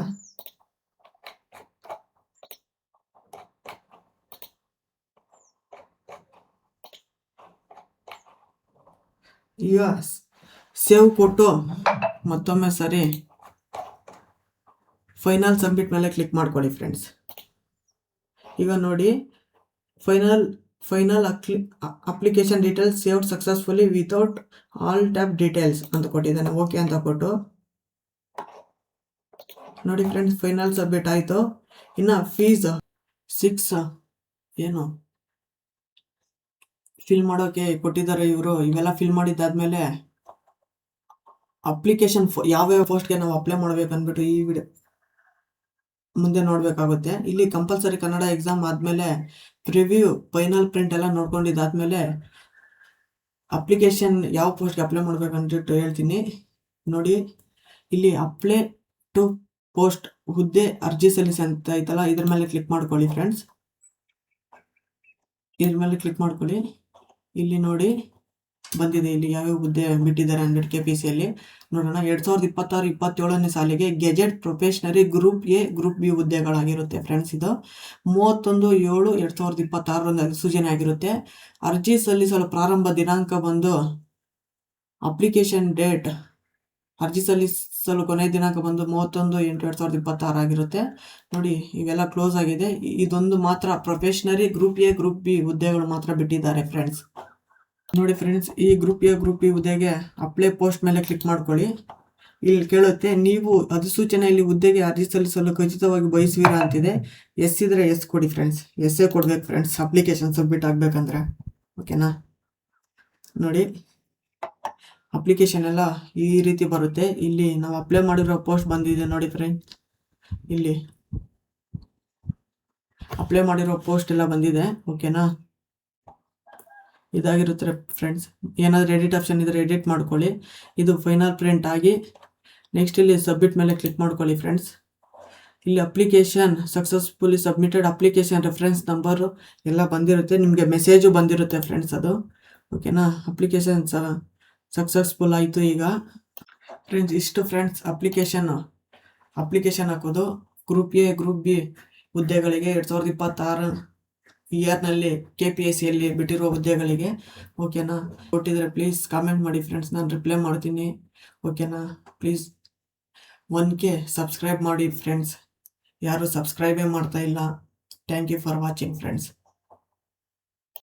ಈಗ ಸೇವ್ ಕೊಟ್ಟು ಮತ್ತೊಮ್ಮೆ ಸರಿ ಫೈನಲ್ ಸಬ್ಮಿಟ್ ಮೇಲೆ ಕ್ಲಿಕ್ ಮಾಡ್ಕೊಳ್ಳಿ ಫ್ರೆಂಡ್ಸ್. ಈಗ ನೋಡಿ, final application details saved successfully without all tab details ಅಂತ ಕೊಟ್ಟಿದ್ದಾನೆ. ಓಕೆ ಅಂತ ಕೊಟ್ಟು ನೋಡಿ ಫ್ರೆಂಡ್ಸ್, ಫೈನಲ್ ಸಬ್ಮಿಟ್ ಆಯಿತು. ಇನ್ನು ಫೀಸ್ 6 ಏನು ಫಿಲ್ ಮಾಡೋಕೆ ಕೊಟ್ಟಿದ್ದಾರೆ ಇವರು. ಇವೆಲ್ಲ ಫಿಲ್ ಮಾಡಿದ್ದಾದ್ಮೇಲೆ ಅಪ್ಲಿಕೇಶನ್ ಯಾವ್ಯಾವ ಪೋಸ್ಟ್ಗೆ ನಾವು ಅಪ್ಲೈ ಮಾಡ್ಬೇಕಂದ್ಬಿಟ್ಟು ಈ ವಿಡಿಯೋ ಮುಂದೆ ನೋಡಬೇಕಾಗುತ್ತೆ. ಇಲ್ಲಿ ಕಂಪಲ್ಸರಿ ಕನ್ನಡ ಎಕ್ಸಾಮ್ ಆದಮೇಲೆ ಪ್ರಿವ್ಯೂ ಫೈನಲ್ ಪ್ರಿಂಟ್ ಎಲ್ಲ ನೋಡ್ಕೊಂಡಿದ್ದಾದ್ಮೇಲೆ ಅಪ್ಲಿಕೇಶನ್ ಯಾವ ಪೋಸ್ಟ್ಗೆ ಅಪ್ಲೈ ಮಾಡ್ಬೇಕಂದ್ಬಿಟ್ಟು ಹೇಳ್ತೀನಿ. ನೋಡಿ, ಇಲ್ಲಿ ಅಪ್ಲೈ ಟು ಪೋಸ್ಟ್ ಹುದ್ದೆ ಅರ್ಜಿ ಸಲ್ಲಿಸಿ ಅಂತ ಐತಲ್ಲ, ಇದ್ರ ಮೇಲೆ ಕ್ಲಿಕ್ ಮಾಡ್ಕೊಳ್ಳಿ ಫ್ರೆಂಡ್ಸ್. ಇದ್ರ ಮೇಲೆ ಕ್ಲಿಕ್ ಮಾಡ್ಕೊಳ್ಳಿ. ಇಲ್ಲಿ ನೋಡಿ ಬಂದಿದೆ, ಇಲ್ಲಿ ಯಾವ್ಯಾವ ಹುದ್ದೆ ಬಿಟ್ಟಿದ್ದಾರೆ ಅಂದ್ಬಿಟ್ಟು KPSCಯಲ್ಲಿ ನೋಡೋಣ. 2026-27ನೇ ಸಾಲಿಗೆ gazette probationary group A group B ಹುದ್ದೆಗಳಾಗಿರುತ್ತೆ ಫ್ರೆಂಡ್ಸ್. ಇದು 31/7/2026 ಸೂಚನೆ ಆಗಿರುತ್ತೆ. ಅರ್ಜಿ ಸಲ್ಲಿಸಲು ಪ್ರಾರಂಭ ದಿನಾಂಕ ಬಂದು ಅಪ್ಲಿಕೇಶನ್ ಡೇಟ್, ಅರ್ಜಿ ಸಲ್ಲಿಸಲು ಕೊನೆಯ ದಿನಾಂಕ ಬಂದು 31/8/2026 ಆಗಿರುತ್ತೆ. ನೋಡಿ, ಇವೆಲ್ಲ ಕ್ಲೋಸ್ ಆಗಿದೆ. ಇದೊಂದು ಮಾತ್ರ ಪ್ರೊಫೆಷನರಿ ಗ್ರೂಪ್ A ಗ್ರೂಪ್ B ಹುದ್ದೆಗಳು ಮಾತ್ರ ಬಿಟ್ಟಿದ್ದಾರೆ ಫ್ರೆಂಡ್ಸ್. ನೋಡಿ ಫ್ರೆಂಡ್ಸ್, ಈ ಗ್ರೂಪ್ A ಗ್ರೂಪ್ B ಹುದ್ದೆಗೆ ಅಪ್ಲೈ ಪೋಸ್ಟ್ ಮೇಲೆ ಕ್ಲಿಕ್ ಮಾಡ್ಕೊಳ್ಳಿ. ಇಲ್ಲಿ ಕೇಳುತ್ತೆ, ನೀವು ಅಧಿಸೂಚನೆಯಲ್ಲಿ ಹುದ್ದೆಗೆ ಅರ್ಜಿ ಸಲ್ಲಿಸಲು ಖಚಿತವಾಗಿ ಬಯಸುವಿರಾ ಅಂತಿದೆ. ಎಸ್ ಇದ್ರೆ ಎಸ್ ಕೊಡಿ ಫ್ರೆಂಡ್ಸ್. ಎಸ್ಸೇ ಕೊಡ್ಬೇಕು ಫ್ರೆಂಡ್ಸ್ ಅಪ್ಲಿಕೇಶನ್ ಸಬ್ಮಿಟ್ ಆಗ್ಬೇಕಂದ್ರೆ. ಓಕೆನಾ? ನೋಡಿ, ಅಪ್ಲಿಕೇಶನ್ ಎಲ್ಲ ಈ ರೀತಿ ಬರುತ್ತೆ. ಇಲ್ಲಿ ನಾವು ಅಪ್ಲೈ ಮಾಡಿರೋ ಪೋಸ್ಟ್ ಬಂದಿದೆ ನೋಡಿ ಫ್ರೆಂಡ್ಸ್. ಇಲ್ಲಿ ಅಪ್ಲೈ ಮಾಡಿರೋ ಪೋಸ್ಟ್ ಎಲ್ಲ ಬಂದಿದೆ. ಓಕೆನಾ? ಇದಾಗಿರುತ್ತೆ ಫ್ರೆಂಡ್ಸ್. ಏನಾದರೂ ಎಡಿಟ್ ಆಪ್ಷನ್ ಇದ್ರೆ ಎಡಿಟ್ ಮಾಡ್ಕೊಳ್ಳಿ. ಇದು ಫೈನಲ್ ಪ್ರಿಂಟ್ ಆಗಿ ನೆಕ್ಸ್ಟ್ ಇಲ್ಲಿ ಸಬ್ಮಿಟ್ ಮೇಲೆ ಕ್ಲಿಕ್ ಮಾಡ್ಕೊಳ್ಳಿ ಫ್ರೆಂಡ್ಸ್. ಇಲ್ಲಿ application successfully submitted, application reference number ಎಲ್ಲ ಬಂದಿರುತ್ತೆ. ನಿಮಗೆ ಮೆಸೇಜು ಬಂದಿರುತ್ತೆ ಫ್ರೆಂಡ್ಸ್ ಅದು. ಓಕೆನಾ? ಅಪ್ಲಿಕೇಶನ್ ಸಕ್ಸಸ್ಫುಲ್ ಆಯಿತು. ಈಗ ಫ್ರೆಂಡ್ಸ್ ಇಷ್ಟು ಫ್ರೆಂಡ್ಸ್ ಅಪ್ಲಿಕೇಶನ್ ಹಾಕೋದು ಗ್ರೂಪ್ A ಗ್ರೂಪ್ B ಹುದ್ದೆಗಳಿಗೆ 2026 ಇಯರ್ನಲ್ಲಿ KPSCಯಲ್ಲಿ ಬಿಟ್ಟಿರೋ ಹುದ್ದೆಗಳಿಗೆ. ಓಕೆನಾ? ಕೊಟ್ಟಿದ್ರೆ ಪ್ಲೀಸ್ ಕಾಮೆಂಟ್ ಮಾಡಿ ಫ್ರೆಂಡ್ಸ್, ನಾನು ರಿಪ್ಲೈ ಮಾಡ್ತೀನಿ. ಓಕೆನಾ? ಪ್ಲೀಸ್ 1K ಸಬ್ಸ್ಕ್ರೈಬ್ ಮಾಡಿ ಫ್ರೆಂಡ್ಸ್. ಯಾರು ಸಬ್ಸ್ಕ್ರೈಬೇ ಮಾಡ್ತಾ ಇಲ್ಲ. Thank you for watching friends.